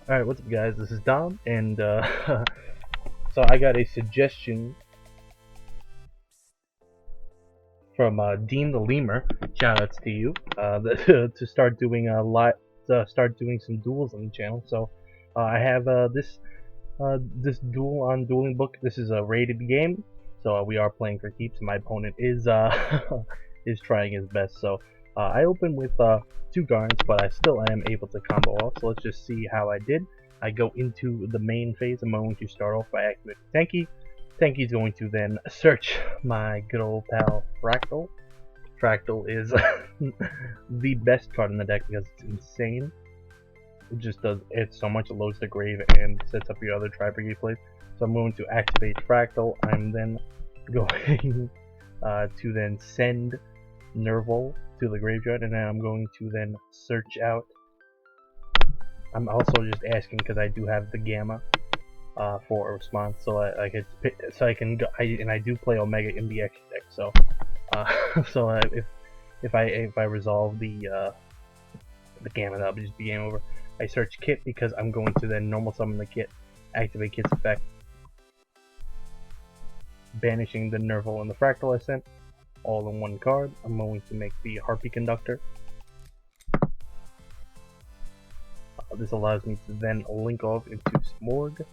Alright, what's up guys, this is Dom, and so I got a suggestion from Dean the Lemur, shoutouts to you, to start doing a lot, start doing some duels on the channel. So I have this duel on Duelingbook. This is a rated game, so we are playing for keeps. My opponent is is trying his best. So I open with two guards, but I still am able to combo off. So let's just see how I did. I go into the main phase. I'm going to start off by activating Tenki. Tenki's going to then search my good old pal Fractal. Fractal is the best card in the deck because it's insane. It just does it so much. It loads the grave and sets up your other Tri-Brigade plays. So I'm going to activate Fractal. I'm then going to then send Nerval to the graveyard, and then I'm going to then search out. I'm also just asking because I do have the Gamma for a response, so I can go. I do play Omega in the X deck, so if I resolve the Gamma, that'll just be game over. I search Kit because I'm going to then normal summon the Kit, activate Kit's effect, banishing the Nerval and the Fractal I sent, all in one card. I'm going to make the Harpy Conductor. This allows me to then link off into Smorg,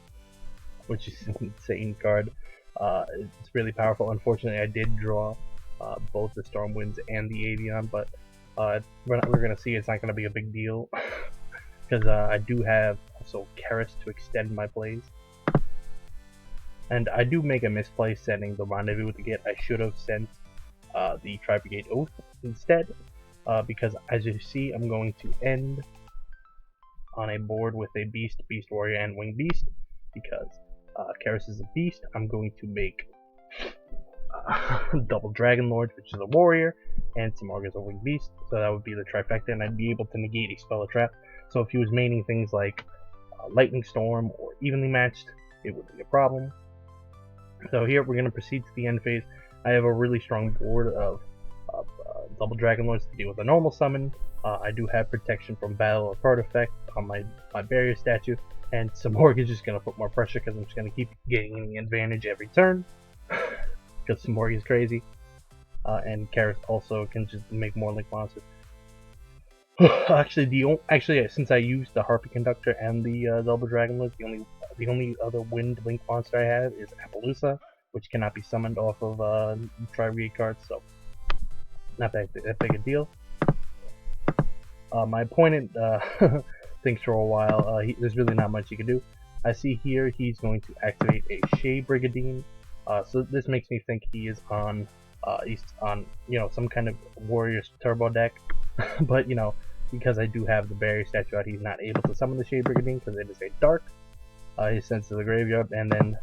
which is an insane card. It's really powerful. Unfortunately, I did draw both the Stormwinds and the Avian, but we're going to see it's not going to be a big deal because I do have also Karis to extend my plays. And I do make a misplay sending the Rendezvous with the Git. I should have sent the Tri-Brigade Oath instead, because as you see, I'm going to end on a board with a Beast, Beast Warrior, and Winged Beast, because Karis is a Beast. I'm going to make double Dragon Lord, which is a Warrior, and Samorg is a Winged Beast, so that would be the trifecta, and I'd be able to negate a spell or trap. So if he was maining things like Lightning Storm or Evenly Matched, it would be a problem. So here we're going to proceed to the end phase. I have a really strong board of double Dragon Lords to deal with a normal summon. I do have protection from battle or card effect on my barrier statue, and Samorg is just going to put more pressure because I'm just going to keep getting the advantage every turn because Samorg is crazy, and Karis also can just make more link monsters. Actually, since I used the Harpy Conductor and the double Dragon Lord, the only other wind link monster I have is Appaloosa, which cannot be summoned off of Tri-Brigade cards, so not that big a deal. My opponent thinks for a while. There's really not much he can do. I see here he's going to activate a Shea Brigadine, so this makes me think he is on some kind of Warriors Turbo deck, but because I do have the barrier statue out, he's not able to summon the Shea Brigadine because it is a dark. He sends to the graveyard, and then,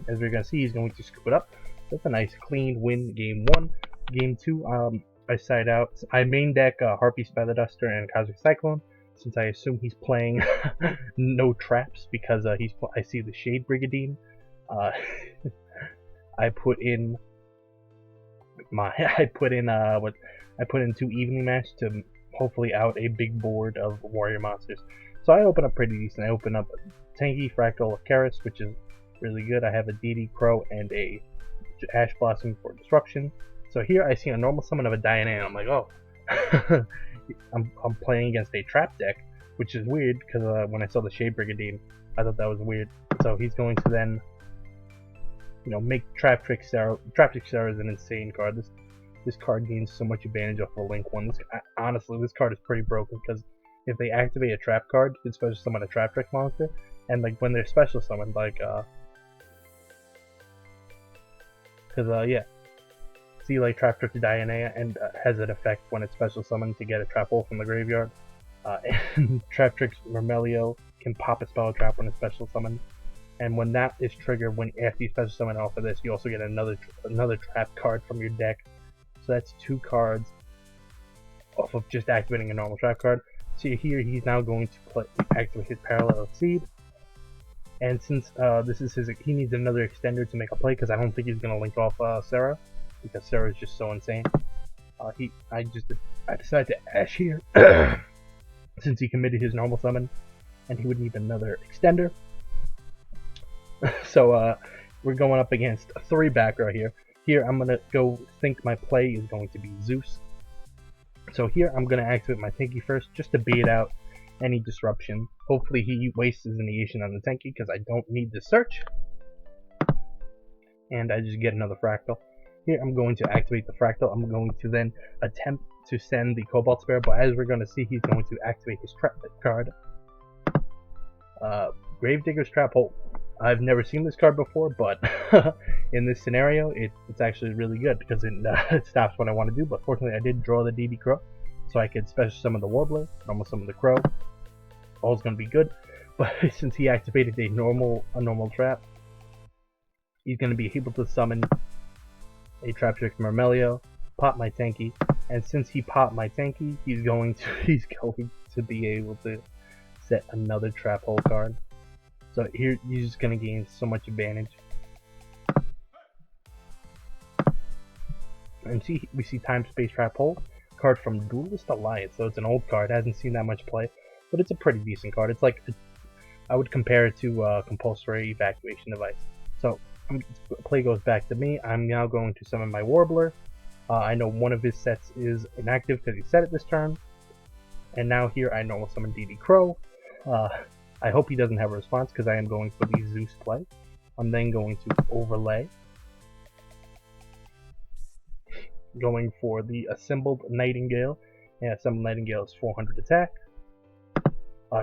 as we're going to see, he's going to scoop it up. That's a nice clean win game 1. Game 2, I side out. I main deck Harpy's Feather Duster and Cosmic Cyclone, since I assume he's playing no traps because I see the Shade Brigadine. I put in two evenly matched to hopefully out a big board of warrior monsters. So I open up pretty decent. I open up Tanky Fractal of Karis, which is really good. I have a DD Crow and a Ash Blossom for disruption. So here I see a normal summon of a Diana, and I'm like, oh, I'm playing against a trap deck, which is weird because when I saw the Shade Brigadine, I thought that was weird. So he's going to then, make Traptrix. Traptrix is an insane card. This card gains so much advantage off of Link 1. Honestly, this card is pretty broken because if they activate a trap card, you can special summon a Traptrix monster, and like when they're special summoned, see like Traptrix Diana and has an effect when it's special summoned to get a trap hole from the graveyard, and Traptrix Remelio can pop a spell trap when it's special summoned, and when that is triggered, after you special summon off of this, you also get another trap card from your deck. So that's 2 cards off of just activating a normal trap card. So here he's now going to activate his Parallel Seed, and since this is he needs another extender to make a play because I don't think he's gonna link off Sarah, because Sarah is just so insane. I decided to Ash here since he committed his normal summon. and he would need another extender. So we're going up against a 3 back row here. Here I'm gonna go think my play is going to be Zeus. So here I'm gonna activate my Tenki first just to bait out any disruption. Hopefully he wastes his negation on the Tenki because I don't need the search. And I just get another fractal. Here I'm going to activate the fractal. I'm going to then attempt to send the Cobalt Spare, but as we're going to see, he's going to activate his trap card. Gravedigger's Trap Hole. I've never seen this card before, but in this scenario, it's actually really good because it stops what I want to do. But fortunately, I did draw the DB Crow, so I could special summon the Warbler, normal summon the Crow. All's going to be good. But since he activated a normal trap, he's going to be able to summon a Traptrix Myrmelio, pop my Tenki, and since he popped my Tenki, he's going to be able to set another Trap Hole card. So here he's just going to gain so much advantage. And we see Time Space Trap Hole, card from Duelist Alliance, so it's an old card, hasn't seen that much play, but it's a pretty decent card. It's like, I would compare it to Compulsory Evacuation Device. So play goes back to me. I'm now going to summon my Warbler. I know one of his sets is inactive because he set it this turn. And now here I normal summon DD Crow. I hope he doesn't have a response because I am going for the Zeus play. I'm then going to overlay. Going for the Assembled Nightingale. Yeah, Assembled Nightingale is 400 attack.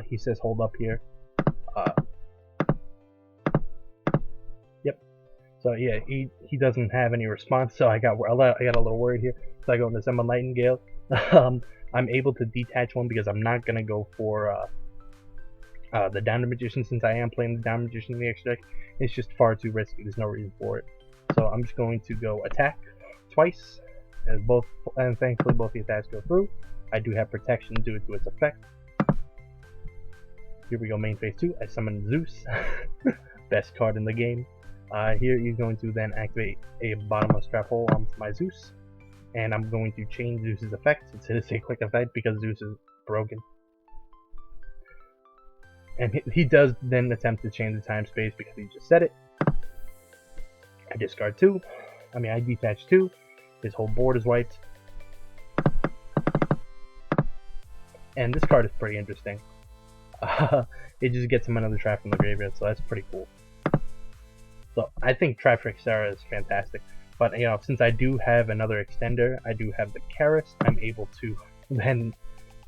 He says hold up here. Yep. So yeah, he doesn't have any response, so I got a little worried here. So I go into Assembled Nightingale. I'm able to detach one because I'm not gonna go for the Down Magician, since I am playing the Down Magician in the extra deck. It's just far too risky. There's no reason for it. So I'm just going to go attack twice, and thankfully both the attacks go through. I do have protection due to its effect. Here we go, main phase 2. I summon Zeus, best card in the game. Here you're going to then activate a bottomless trap hole onto my Zeus, and I'm going to change Zeus's effect. It's a quick effect because Zeus is broken. And he does then attempt to change the time space because he just said it. I discard 2. I detach 2. His whole board is wiped. And this card is pretty interesting. It just gets him another trap from the graveyard, so that's pretty cool. So I think Traptrix is fantastic. But since I do have another extender, I do have the Karis, I'm able to then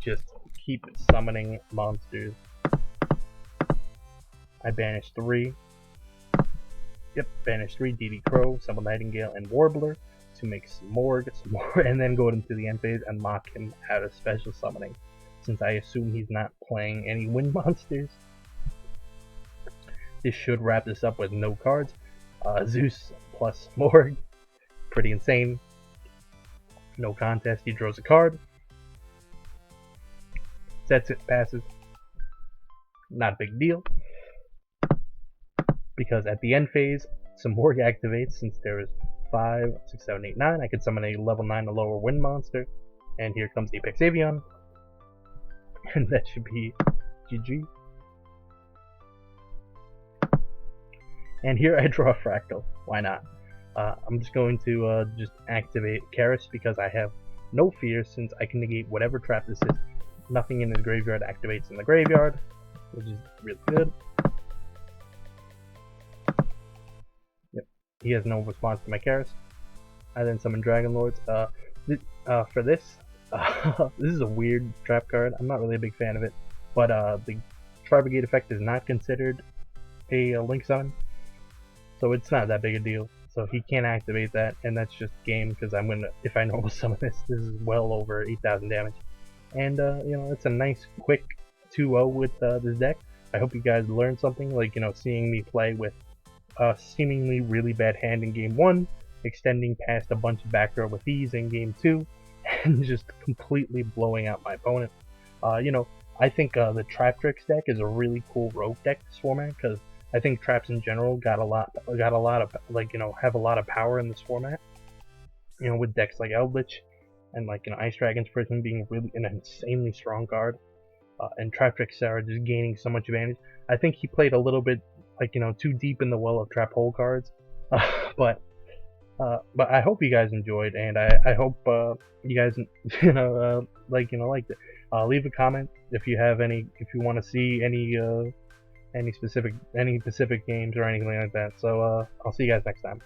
just keep summoning monsters. I banish 3. Yep, banish 3, DD Crow, Assembled Nightingale, and Warbler to make some more, and then go into the end phase and lock him out of special summoning, since I assume he's not playing any wind monsters. This should wrap this up with no cards. Zeus plus Morg, pretty insane. No contest, he draws a card. Sets it, passes. Not a big deal. Because at the end phase, some Morg activates, since there is 5, 6, 7, 8, 9. I could summon a level 9 or lower wind monster. And here comes the Apex Avion. And that should be GG. And here I draw a Fractal. Why not? I'm just going to just activate Karis because I have no fear, since I can negate whatever trap this is. Nothing in his graveyard activates in the graveyard, which is really good. Yep, he has no response to my Karis. I then summon Dragon Lords. For this, this is a weird trap card. I'm not really a big fan of it, but the Tri-Brigade effect is not considered a link summon, so it's not that big a deal. So he can't activate that, and that's just game, because I'm gonna, if I normal summon this is well over 8,000 damage. And it's a nice quick 2-0 with this deck. I hope you guys learned something, like seeing me play with a seemingly really bad hand in game 1, extending past a bunch of back row with ease in game 2, and just completely blowing out my opponent. I think the Traptrix deck is a really cool rogue deck this format, because I think traps in general have a lot of power in this format. With decks like Eldritch and Ice Dragon's Prison being really an insanely strong card. and Traptrix are just gaining so much advantage. I think he played a little bit like too deep in the well of trap hole cards, but I hope you guys enjoyed, and I hope you guys liked it. Leave a comment if you have if you want to see any specific games or anything like that. So I'll see you guys next time.